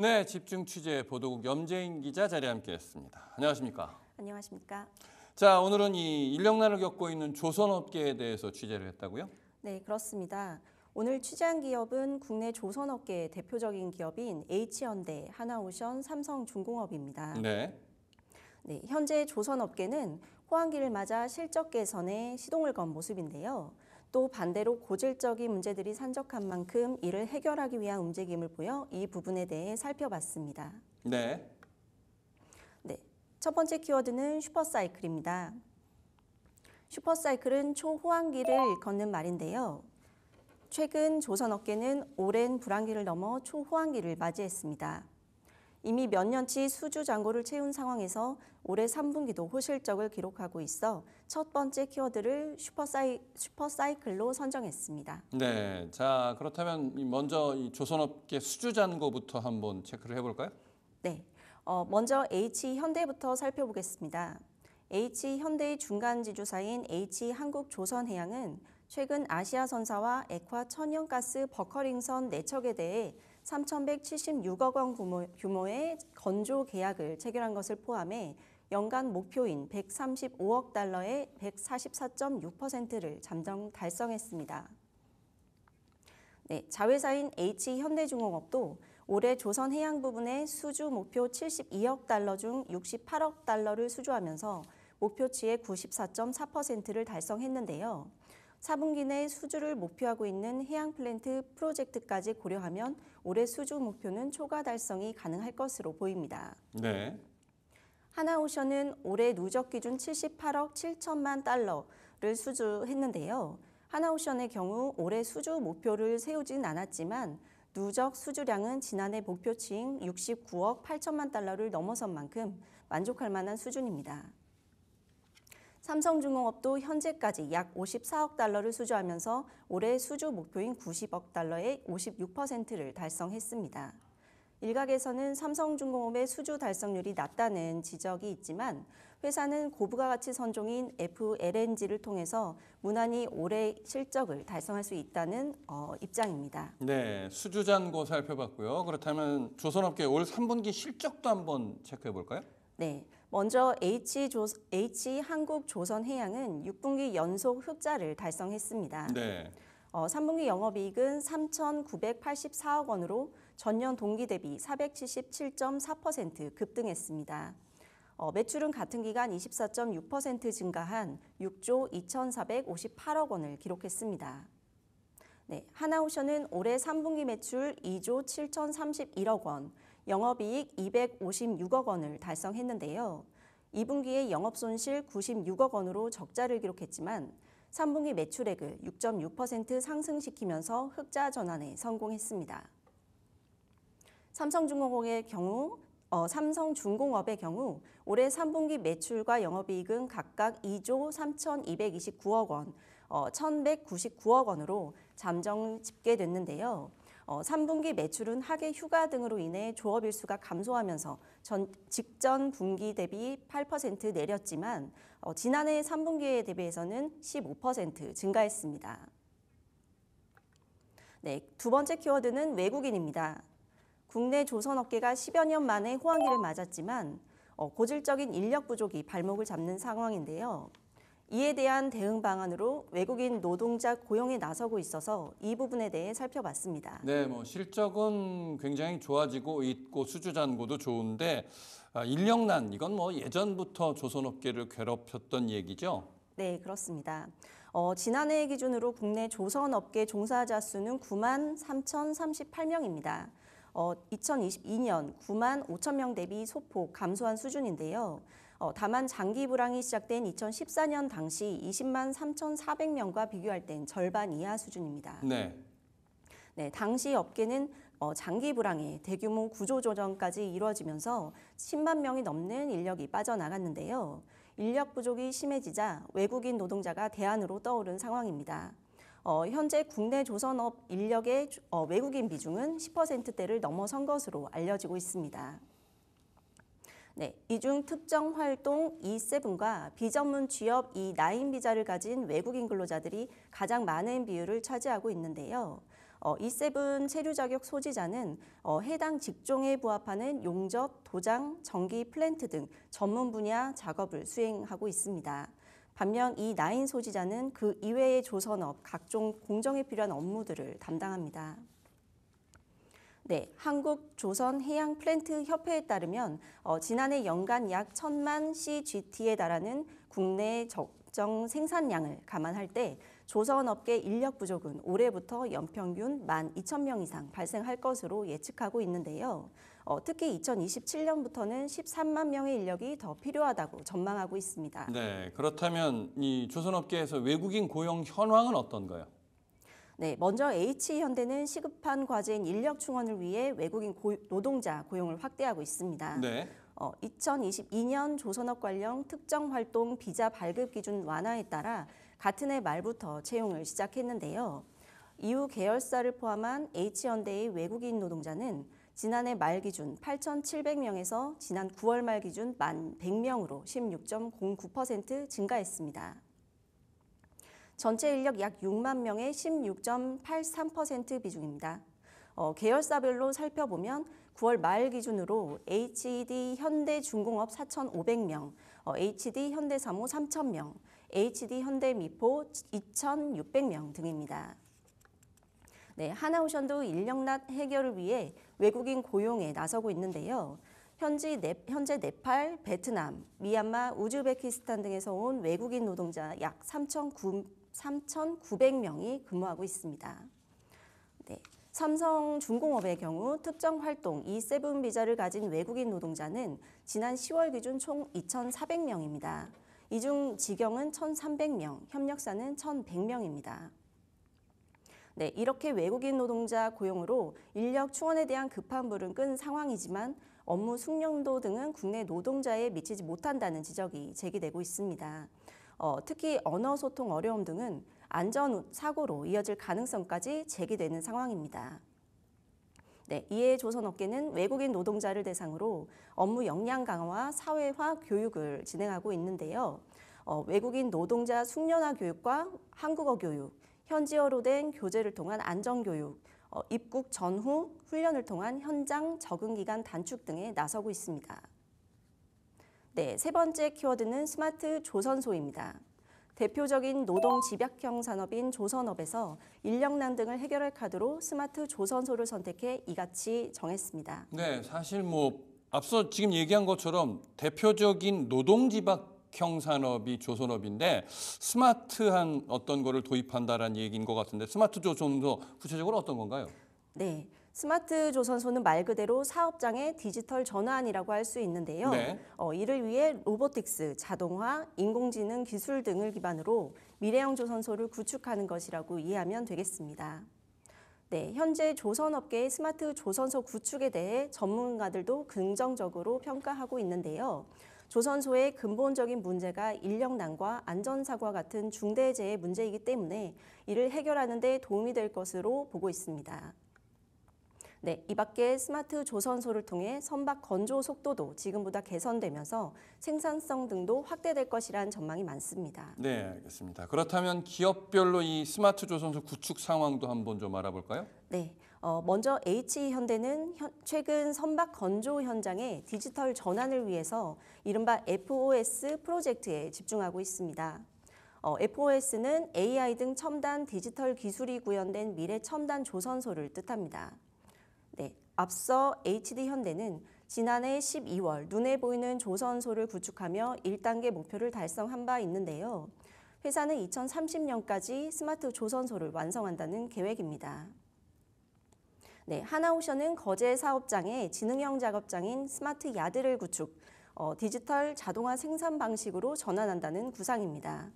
네, 집중 취재 보도국 염재인 기자 자리에 함께했습니다. 안녕하십니까? 안녕하십니까? 자, 오늘은 이 인력난을 겪고 있는 조선업계에 대해서 취재를 했다고요? 네, 그렇습니다. 오늘 취재한 기업은 국내 조선업계의 대표적인 기업인 H현대, 하나오션, 삼성중공업입니다. 네. 네, 현재 조선업계는 호황기를 맞아 실적 개선에 시동을 건 모습인데요. 또 반대로 고질적인 문제들이 산적한 만큼 이를 해결하기 위한 움직임을 보여 이 부분에 대해 살펴봤습니다. 네. 네, 첫 번째 키워드는 슈퍼사이클입니다. 슈퍼사이클은 초호황기를 걷는 말인데요. 최근 조선업계는 오랜 불황기를 넘어 초호황기를 맞이했습니다. 이미 몇 년치 수주 잔고를 채운 상황에서 올해 3분기도 호실적을 기록하고 있어 첫 번째 키워드를 슈퍼사이클로 선정했습니다. 네. 자, 그렇다면 먼저 이 조선업계 수주잔고부터 한번 체크를 해볼까요? 네, 먼저 H현대부터 살펴보겠습니다. H현대의 중간 지주사인 H한국조선해양은 최근 아시아선사와 액화 천연가스 버커링선 4척에 대해 3,176억 원 규모의 건조 계약을 체결한 것을 포함해 연간 목표인 135억 달러의 144.6%를 잠정 달성했습니다. 네, 자회사인 H현대중공업도 올해 조선해양 부분의 수주 목표 72억 달러 중 68억 달러를 수주하면서 목표치의 94.4%를 달성했는데요. 4분기 내 수주를 목표하고 있는 해양 플랜트 프로젝트까지 고려하면 올해 수주 목표는 초과 달성이 가능할 것으로 보입니다. 네. 하나오션은 올해 누적 기준 78억 7천만 달러를 수주했는데요. 하나오션의 경우 올해 수주 목표를 세우진 않았지만 누적 수주량은 지난해 목표치인 69억 8천만 달러를 넘어선 만큼 만족할 만한 수준입니다. 삼성중공업도 현재까지 약 54억 달러를 수주하면서 올해 수주 목표인 90억 달러의 56%를 달성했습니다. 일각에서는 삼성중공업의 수주 달성률이 낮다는 지적이 있지만 회사는 고부가 가치 선종인 FLNG를 통해서 무난히 올해 실적을 달성할 수 있다는 입장입니다. 네, 수주잔고 살펴봤고요. 그렇다면 조선업계 올 3분기 실적도 한번 체크해 볼까요? 네, 먼저 H한국조선해양은 6분기 연속 흑자를 달성했습니다. 네. 3분기 영업이익은 3,984억 원으로 전년 동기 대비 477.4% 급등했습니다. 매출은 같은 기간 24.6% 증가한 6조 2,458억 원을 기록했습니다. 네, 하나오션은 올해 3분기 매출 2조 7,031억 원, 영업이익 256억 원을 달성했는데요. 2분기에 영업손실 96억 원으로 적자를 기록했지만 3분기 매출액을 6.6% 상승시키면서 흑자 전환에 성공했습니다. 삼성중공업의 경우 올해 3분기 매출과 영업이익은 각각 2조 3,229억 원, 1,199억 원으로 잠정 집계됐는데요. 3분기 매출은 하계 휴가 등으로 인해 조업일수가 감소하면서 직전 분기 대비 8% 내렸지만 지난해 3분기에 대비해서는 15% 증가했습니다. 네, 두 번째 키워드는 외국인입니다. 국내 조선업계가 10여 년 만에 호황기를 맞았지만 고질적인 인력 부족이 발목을 잡는 상황인데요. 이에 대한 대응 방안으로 외국인 노동자 고용에 나서고 있어서 이 부분에 대해 살펴봤습니다. 네, 실적은 굉장히 좋아지고 있고 수주잔고도 좋은데 인력난 이건 예전부터 조선업계를 괴롭혔던 얘기죠? 네, 그렇습니다. 지난해 기준으로 국내 조선업계 종사자 수는 9만 3,038명입니다. 2022년 9만 5천 명 대비 소폭 감소한 수준인데요. 다만 장기 불황이 시작된 2014년 당시 20만 3,400명과 비교할 땐 절반 이하 수준입니다. 네. 네, 당시 업계는 장기 불황에 대규모 구조조정까지 이루어지면서 10만 명이 넘는 인력이 빠져나갔는데요. 인력 부족이 심해지자 외국인 노동자가 대안으로 떠오른 상황입니다. 현재 국내 조선업 인력의 외국인 비중은 10%대를 넘어선 것으로 알려지고 있습니다. 네, 이중 특정 활동 E7과 비전문 취업 E9 비자를 가진 외국인 근로자들이 가장 많은 비율을 차지하고 있는데요. E7 체류 자격 소지자는 해당 직종에 부합하는 용접, 도장, 전기 플랜트 등 전문 분야 작업을 수행하고 있습니다. 반면 E9 소지자는 그 이외의 조선업, 각종 공정에 필요한 업무들을 담당합니다. 네, 한국조선해양플랜트협회에 따르면 지난해 연간 약 1,000만 CGT에 달하는 국내 적정 생산량을 감안할 때 조선업계 인력 부족은 올해부터 연평균 12,000명 이상 발생할 것으로 예측하고 있는데요. 특히 2027년부터는 13만 명의 인력이 더 필요하다고 전망하고 있습니다. 네, 그렇다면 이 조선업계에서 외국인 고용 현황은 어떤가요? 네, 먼저 H현대는 시급한 과제인 인력 충원을 위해 외국인 노동자 고용을 확대하고 있습니다. 네. 2022년 조선업 관련 특정 활동 비자 발급 기준 완화에 따라 같은 해 말부터 채용을 시작했는데요. 이후 계열사를 포함한 H현대의 외국인 노동자는 지난해 말 기준 8,700명에서 지난 9월 말 기준 1,100명으로 16.09% 증가했습니다. 전체 인력 약 6만 명의 16.83% 비중입니다. 계열사별로 살펴보면 9월 말 기준으로 HD 현대중공업 4,500명, HD 현대사무 3,000명, HD 현대미포 2,600명 등입니다. 네, 하나오션도 인력난 해결을 위해 외국인 고용에 나서고 있는데요. 현재 네팔, 베트남, 미얀마, 우즈베키스탄 등에서 온 외국인 노동자 약 3,900명이 근무하고 있습니다. 네, 삼성중공업의 경우 특정 활동 E7 비자를 가진 외국인 노동자는 지난 10월 기준 총 2,400명입니다. 이 중 직영은 1,300명, 협력사는 1,100명입니다. 네, 이렇게 외국인 노동자 고용으로 인력 충원에 대한 급한 불은 끈 상황이지만 업무 숙련도 등은 국내 노동자에 미치지 못한다는 지적이 제기되고 있습니다. 특히 언어 소통 어려움 등은 안전 사고로 이어질 가능성까지 제기되는 상황입니다. 네, 이에 조선업계는 외국인 노동자를 대상으로 업무 역량 강화와 사회화 교육을 진행하고 있는데요. 외국인 노동자 숙련화 교육과 한국어 교육, 현지어로 된 교재를 통한 안전교육, 입국 전후 훈련을 통한 현장 적응 기간 단축 등에 나서고 있습니다. 네, 세 번째 키워드는 스마트 조선소입니다. 대표적인 노동 집약형 산업인 조선업에서 인력난 등을 해결할 카드로 스마트 조선소를 선택해 이같이 정했습니다. 네, 사실 앞서 지금 얘기한 것처럼 대표적인 노동집약형 산업이 조선업인데 스마트한 어떤 거를 도입한다라는 얘기인 것 같은데 스마트 조선소 구체적으로 어떤 건가요? 네, 스마트 조선소는 말 그대로 사업장의 디지털 전환이라고 할 수 있는데요. 네. 이를 위해 로보틱스, 자동화, 인공지능 기술 등을 기반으로 미래형 조선소를 구축하는 것이라고 이해하면 되겠습니다. 네, 현재 조선업계의 스마트 조선소 구축에 대해 전문가들도 긍정적으로 평가하고 있는데요. 조선소의 근본적인 문제가 인력난과 안전사고와 같은 중대재해 문제이기 때문에 이를 해결하는 데 도움이 될 것으로 보고 있습니다. 네, 이 밖에 스마트 조선소를 통해 선박 건조 속도도 지금보다 개선되면서 생산성 등도 확대될 것이라는 전망이 많습니다. 네, 알겠습니다. 그렇다면 기업별로 이 스마트 조선소 구축 상황도 한번 좀 알아볼까요? 네, 먼저 H현대는 최근 선박 건조 현장의 디지털 전환을 위해서 이른바 FOS 프로젝트에 집중하고 있습니다. FOS는 AI 등 첨단 디지털 기술이 구현된 미래 첨단 조선소를 뜻합니다. 네, 앞서 HD현대는 지난해 12월 눈에 보이는 조선소를 구축하며 1단계 목표를 달성한 바 있는데요. 회사는 2030년까지 스마트 조선소를 완성한다는 계획입니다. 네, 하나오션은 거제 사업장에 지능형 작업장인 스마트 야드를 구축, 디지털 자동화 생산 방식으로 전환한다는 구상입니다.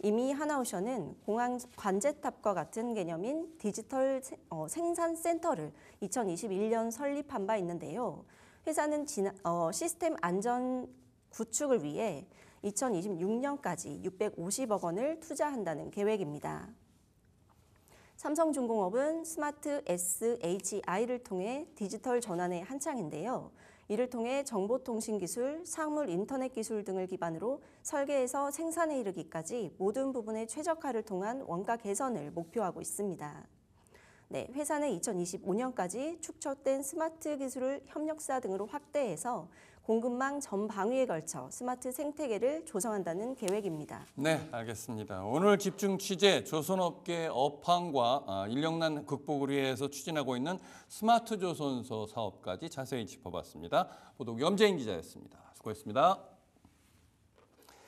이미 하나오션은 공항 관제탑과 같은 개념인 디지털 생산센터를 2021년 설립한 바 있는데요. 회사는 시스템 안전 구축을 위해 2026년까지 650억 원을 투자한다는 계획입니다. 삼성중공업은 스마트 SHI를 통해 디지털 전환에 한창인데요. 이를 통해 정보통신기술, 사물 인터넷 기술 등을 기반으로 설계에서 생산에 이르기까지 모든 부분의 최적화를 통한 원가 개선을 목표하고 있습니다. 네, 회사는 2025년까지 축적된 스마트 기술을 협력사 등으로 확대해서 공급망 전방위에 걸쳐 스마트 생태계를 조성한다는 계획입니다. 네, 알겠습니다. 오늘 집중 취재 조선업계 업황과 인력난 극복을 위해서 추진하고 있는 스마트 조선소 사업까지 자세히 짚어봤습니다. 보도 염재인 기자였습니다. 수고했습니다.